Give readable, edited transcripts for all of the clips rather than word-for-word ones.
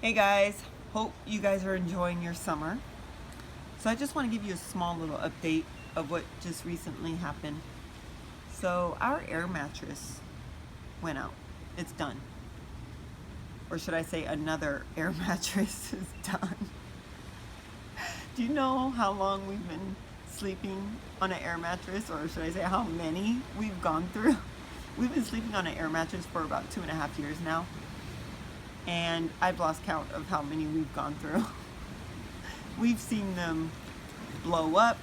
Hey guys, hope you guys are enjoying your summer. So I just want to give you a small little update of what just recently happened. So our air mattress went out. It's done. Or should I say another air mattress is done. Do you know how long we've been sleeping on an air mattress? Or should I say how many we've gone through? We've been sleeping on an air mattress for about 2.5 years now. And I've lost count of how many we've gone through. We've seen them blow up,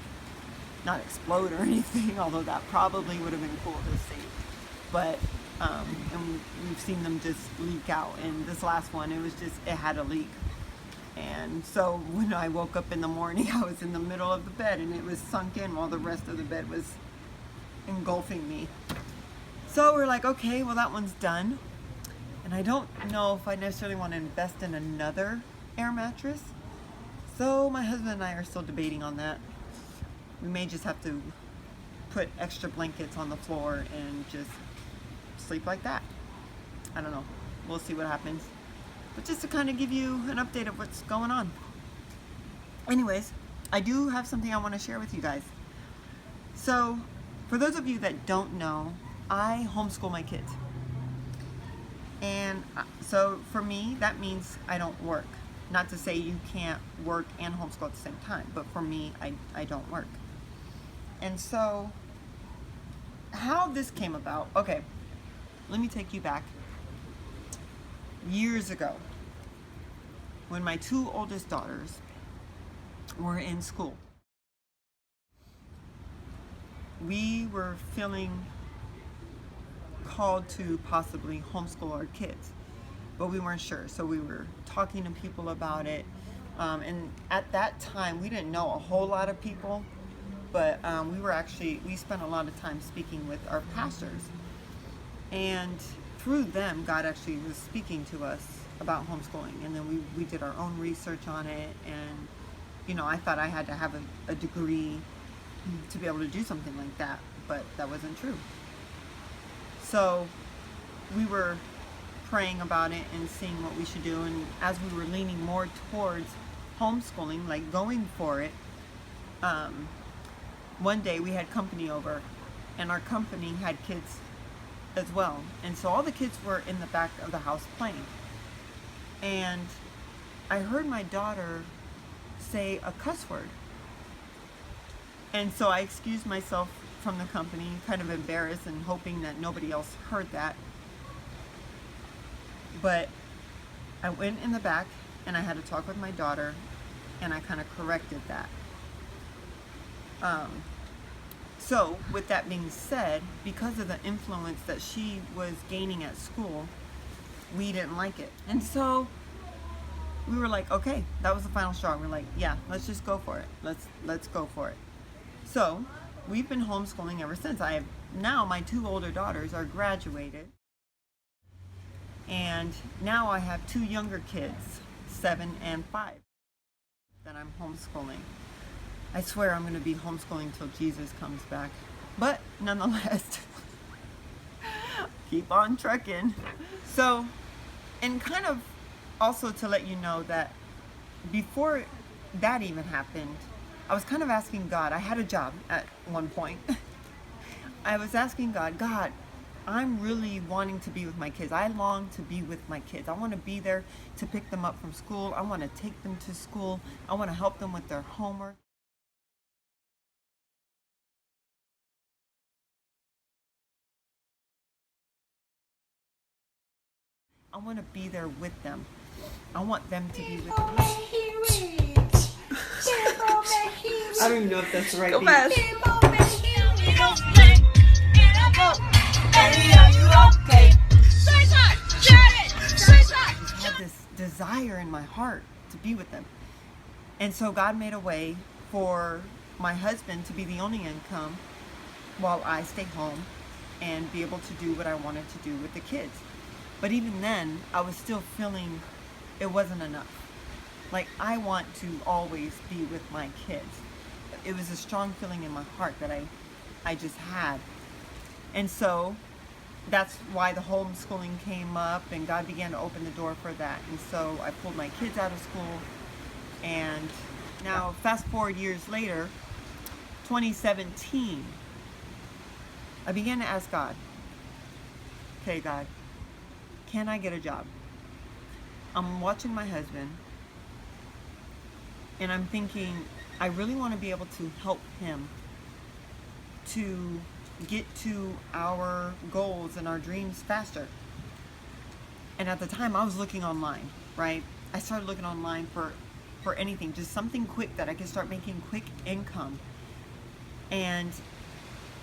not explode or anything, although that probably would have been cool to see. But and we've seen them just leak out. And this last one, it had a leak. And so when I woke up in the morning, I was in the middle of the bed and it was sunk in while the rest of the bed was engulfing me. So we're like, okay, well that one's done. And I don't know if I necessarily want to invest in another air mattress. So my husband and I are still debating on that. We may just have to put extra blankets on the floor and just sleep like that. I don't know. We'll see what happens. But just to kind of give you an update of what's going on. Anyways, I do have something I want to share with you guys. So, for those of you that don't know, I homeschool my kids. And so for me, that means I don't work. Not to say you can't work and homeschool at the same time, but for me, I don't work. And so, how this came about, okay, let me take you back. Years ago, when my two oldest daughters were in school, we were feeling called to possibly homeschool our kids, but we weren't sure. So we were talking to people about it, and at that time we didn't know a whole lot of people, but we spent a lot of time speaking with our pastors, and through them God actually was speaking to us about homeschooling. And then we did our own research on it, and I thought I had to have a degree to be able to do something like that, but that wasn't true. So we were praying about it and seeing what we should do. And as we were leaning more towards homeschooling, like going for it, one day we had company over, and our company had kids as well. And so all the kids were in the back of the house playing. And I heard my daughter say a cuss word. And so I excused myself from the company, kind of embarrassed and hoping that nobody else heard that. But I went in the back and I had to talk with my daughter, and I kind of corrected that. So with that being said, because of the influence that she was gaining at school, we didn't like it. And so we were like, okay, that was the final straw. We're like, yeah, let's just go for it. Let's go for it. So we've been homeschooling ever since. Now my two older daughters are graduated, and now I have two younger kids, 7 and 5, that I'm homeschooling. I swear I'm going to be homeschooling till Jesus comes back, but nonetheless, keep on trucking. So, and kind of also to let you know that before that even happened, I was kind of asking God. I had a job at one point. I was asking God, I'm really wanting to be with my kids. I long to be with my kids. I want to be there to pick them up from school. I want to take them to school. I want to help them with their homework. I want to be there with them. I want them to be with me. I don't even know if that's the right beat. fast. I just had this desire in my heart to be with them. And so God made a way for my husband to be the only income while I stay home and be able to do what I wanted to do with the kids. But even then, I was still feeling it wasn't enough. Like, I want to always be with my kids. It was a strong feeling in my heart that I just had. And so that's why the homeschooling came up, and God began to open the door for that. And so I pulled my kids out of school, and now fast forward years later, 2017, I began to ask God, okay, God, can I get a job? I'm watching my husband, and I'm thinking, I really want to be able to help him to get to our goals and our dreams faster. And at the time, I was looking online, right? I started looking online for anything, just something quick that I could start making quick income. And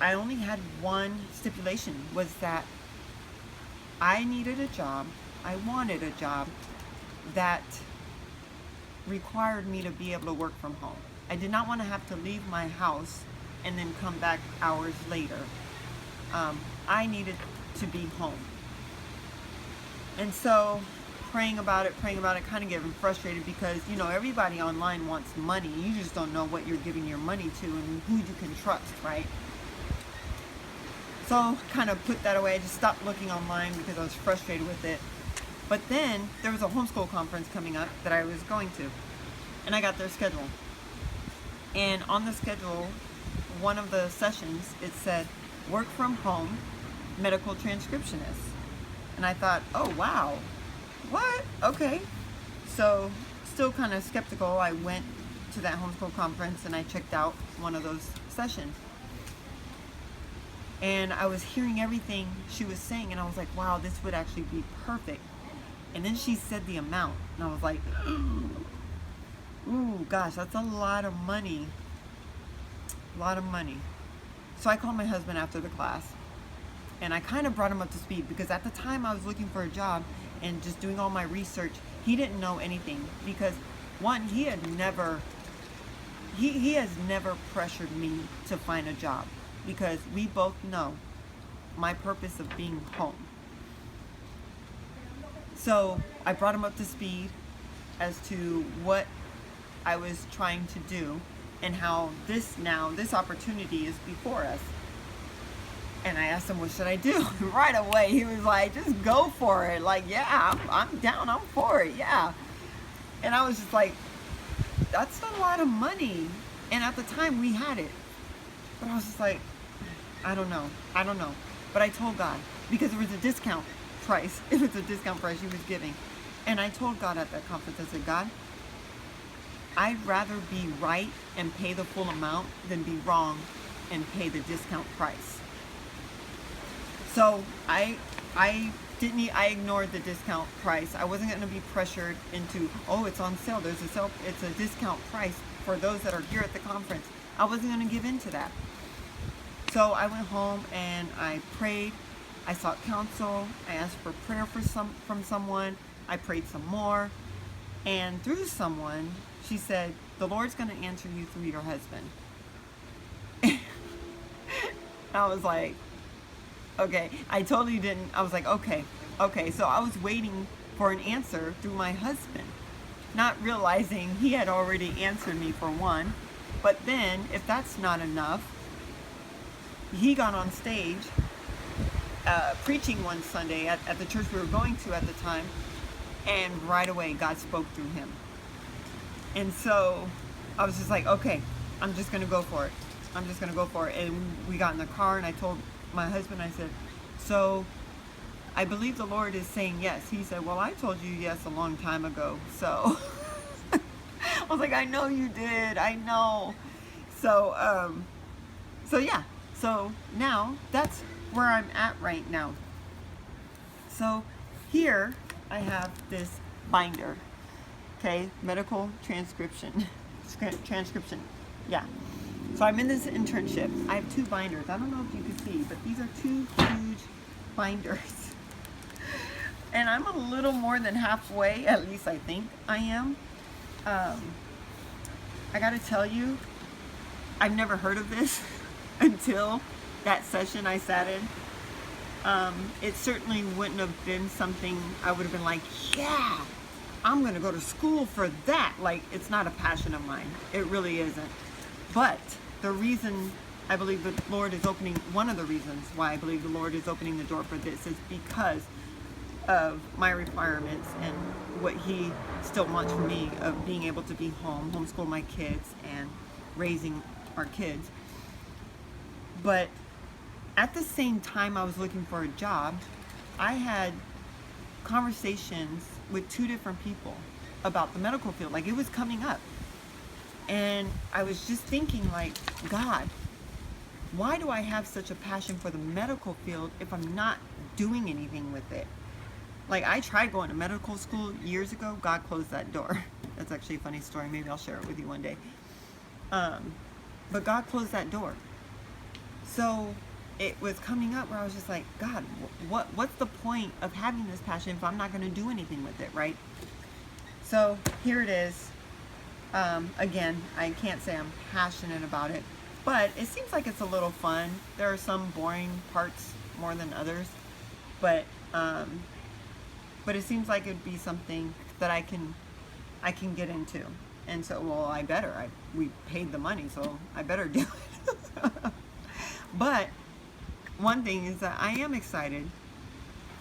I only had one stipulation, was that I needed a job, I wanted a job that required me to be able to work from home. I did not want to have to leave my house and then come back hours later. I needed to be home. And so praying about it, kind of getting frustrated because, you know, everybody online wants money. You just don't know what you're giving your money to and who you can trust, right? So kind of put that away. I just stopped looking online because I was frustrated with it. But then there was a homeschool conference coming up that I was going to, and I got their schedule. And on the schedule, one of the sessions, it said, work from home, medical transcriptionist. And I thought, oh wow, what? Okay. So still kind of skeptical, I went to that homeschool conference and I checked out one of those sessions. And I was hearing everything she was saying, and I was like, wow, this would actually be perfect. And then she said the amount, and I was like, ooh, gosh, that's a lot of money. A lot of money. So I called my husband after the class, and I kind of brought him up to speed, because at the time I was looking for a job and just doing all my research. He didn't know anything, because one, he has never pressured me to find a job, because we both know my purpose of being home. So I brought him up to speed as to what I was trying to do and how this opportunity is before us. And I asked him, what should I do? Right away, he was like, just go for it. Like, yeah, I'm down, I'm for it, yeah. And I was just like, that's a lot of money. And at the time, we had it. But I was just like, I don't know. But I told God, because it was a discount price. It was a discount price he was giving. And I told God at that conference, I said, God, I'd rather be right and pay the full amount than be wrong and pay the discount price. So I ignored the discount price. I wasn't going to be pressured into, oh, it's on sale. It's a discount price for those that are here at the conference. I wasn't going to give in to that. So I went home and I prayed. I sought counsel. I asked for prayer from someone. I prayed some more. And through someone, she said, the Lord's going to answer you through your husband. I was like, okay. I totally didn't. I was like, okay. So I was waiting for an answer through my husband, not realizing he had already answered me for one. But then, if that's not enough, he got on stage preaching one Sunday at the church we were going to at the time, and right away God spoke through him. And so I was just like, okay, I'm just going to go for it. And we got in the car and I told my husband, I said, so I believe the Lord is saying yes. He said, well, I told you yes a long time ago. So I was like, I know you did. I know. So yeah. So now that's where I'm at right now. So here I have this binder, okay, medical transcription, yeah. So I'm in this internship. I have two binders. I don't know if you can see, but these are two huge binders. And I'm a little more than halfway, at least I think I am. I gotta tell you, I've never heard of this until that session I sat in. It certainly wouldn't have been something I would have been like, yeah, I'm gonna go to school for that. Like, it's not a passion of mine. It really isn't. But the reason I believe the Lord is opening, one of the reasons why I believe the Lord is opening the door for this is because of my requirements and what He still wants from me of being able to be home, homeschool my kids, and raising our kids. But at the same time I was looking for a job, I had conversations with two different people about the medical field. Like, it was coming up. And I was just thinking, like, God, why do I have such a passion for the medical field if I'm not doing anything with it? Like, I tried going to medical school years ago. God closed that door. That's actually a funny story. Maybe I'll share it with you one day. But God closed that door. So it was coming up where I was just like, God, what's the point of having this passion if I'm not going to do anything with it, right? So here it is. Again, I can't say I'm passionate about it, but it seems like it's a little fun. There are some boring parts more than others, but it seems like it'd be something that I can get into. And so, well, I better. We paid the money, so I better do it. But one thing is that I am excited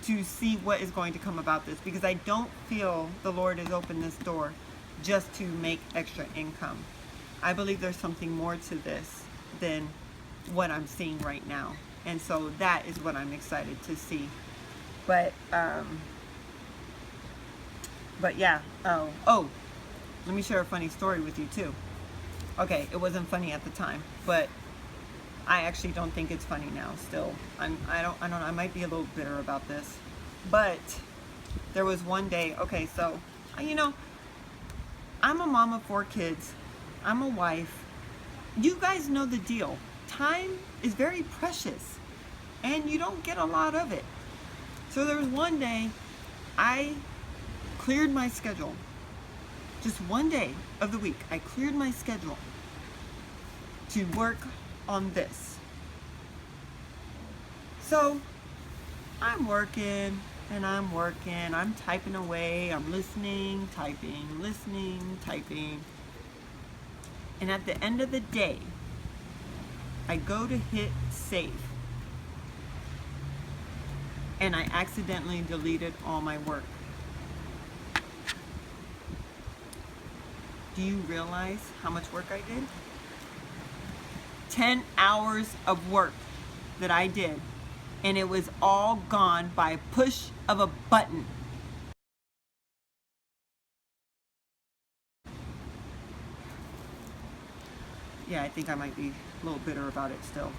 to see what is going to come about this, because I don't feel the Lord has opened this door just to make extra income. I believe there's something more to this than what I'm seeing right now. And so that is what I'm excited to see. But yeah. Oh, let me share a funny story with you too. Okay, it wasn't funny at the time, but I actually don't think it's funny now. Still, I don't know. I might be a little bitter about this, but there was one day. Okay, so I'm a mom of 4 kids. I'm a wife. You guys know the deal. Time is very precious, and you don't get a lot of it. So there was one day I cleared my schedule. Just one day of the week, I cleared my schedule to work on this. So I'm working and I'm working. I'm typing away. I'm listening, typing, listening, typing. And at the end of the day, I go to hit save. And I accidentally deleted all my work. Do you realize how much work I did? 10 hours of work that I did, and it was all gone by a push of a button. Yeah, I think I might be a little bitter about it still.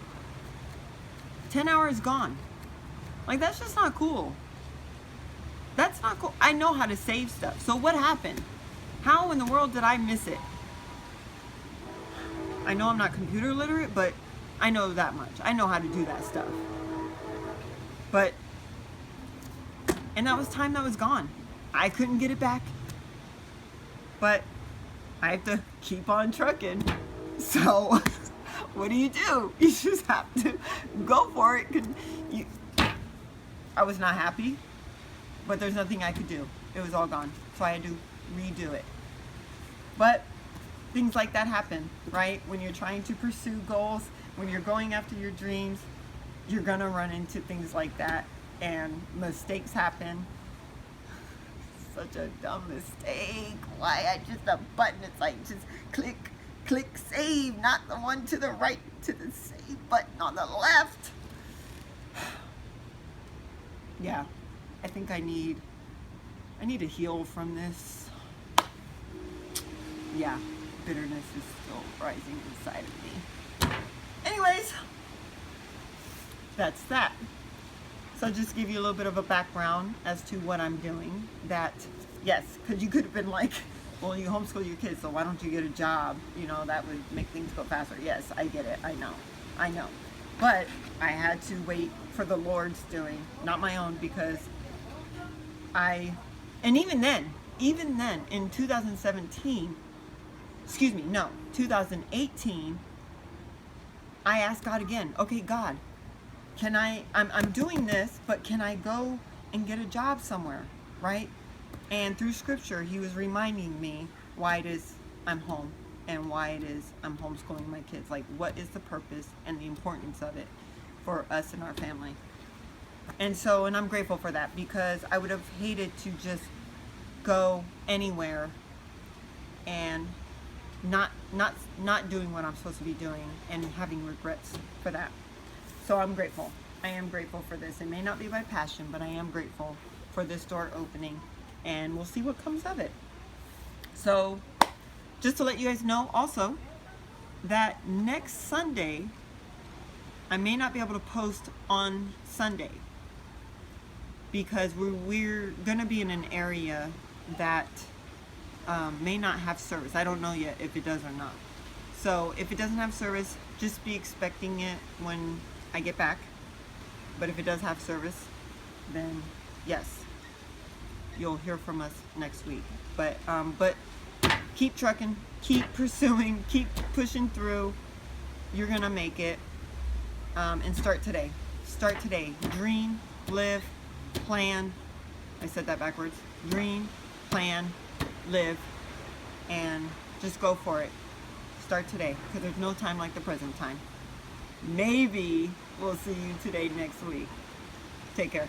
10 hours gone. Like, that's just not cool. That's not cool. I know how to save stuff. So what happened? How in the world did I miss it? I know I'm not computer literate, but I know that much. I know how to do that stuff. And that was time that was gone. I couldn't get it back. But I have to keep on trucking. So what do? You just have to go for it. I was not happy, but there's nothing I could do. It was all gone. So I had to redo it. But things like that happen, right? When you're trying to pursue goals, when you're going after your dreams, you're gonna run into things like that, and mistakes happen. Such a dumb mistake. Why? I just a button. It's like just click save, not the one to the right, to the save button on the left. Yeah, I think I need to heal from this. Yeah, bitterness is still rising inside of me. Anyways, that's that. So just give you a little bit of a background as to what I'm doing. That, yes, because you could have been like, well, you homeschool your kids, so why don't you get a job? That would make things go faster. Yes, I get it. I know. But I had to wait for the Lord's doing, not my own, because and even then, in 2018, I asked God again, okay, God, I'm doing this, but can I go and get a job somewhere, right? And through scripture, he was reminding me why it is I'm home. and why it is I'm homeschooling my kids. Like, what is the purpose and the importance of it for us and our family. And I'm grateful for that, because I would have hated to just go anywhere and not doing what I'm supposed to be doing and having regrets for that. So I'm grateful. I am grateful for this. It may not be my passion, but I am grateful for this door opening, and we'll see what comes of it. So just to let you guys know also that next Sunday, I may not be able to post on Sunday, because we're going to be in an area that may not have service. I don't know yet if it does or not. So if it doesn't have service, just be expecting it when I get back. But if it does have service, then yes, you'll hear from us next week. But keep trucking, keep pursuing, keep pushing through. You're gonna make it. And start today. Start today. Dream, live, plan. I said that backwards. Dream, plan, live, and just go for it. Start today, because there's no time like the present time. Maybe we'll see you today next week. Take care.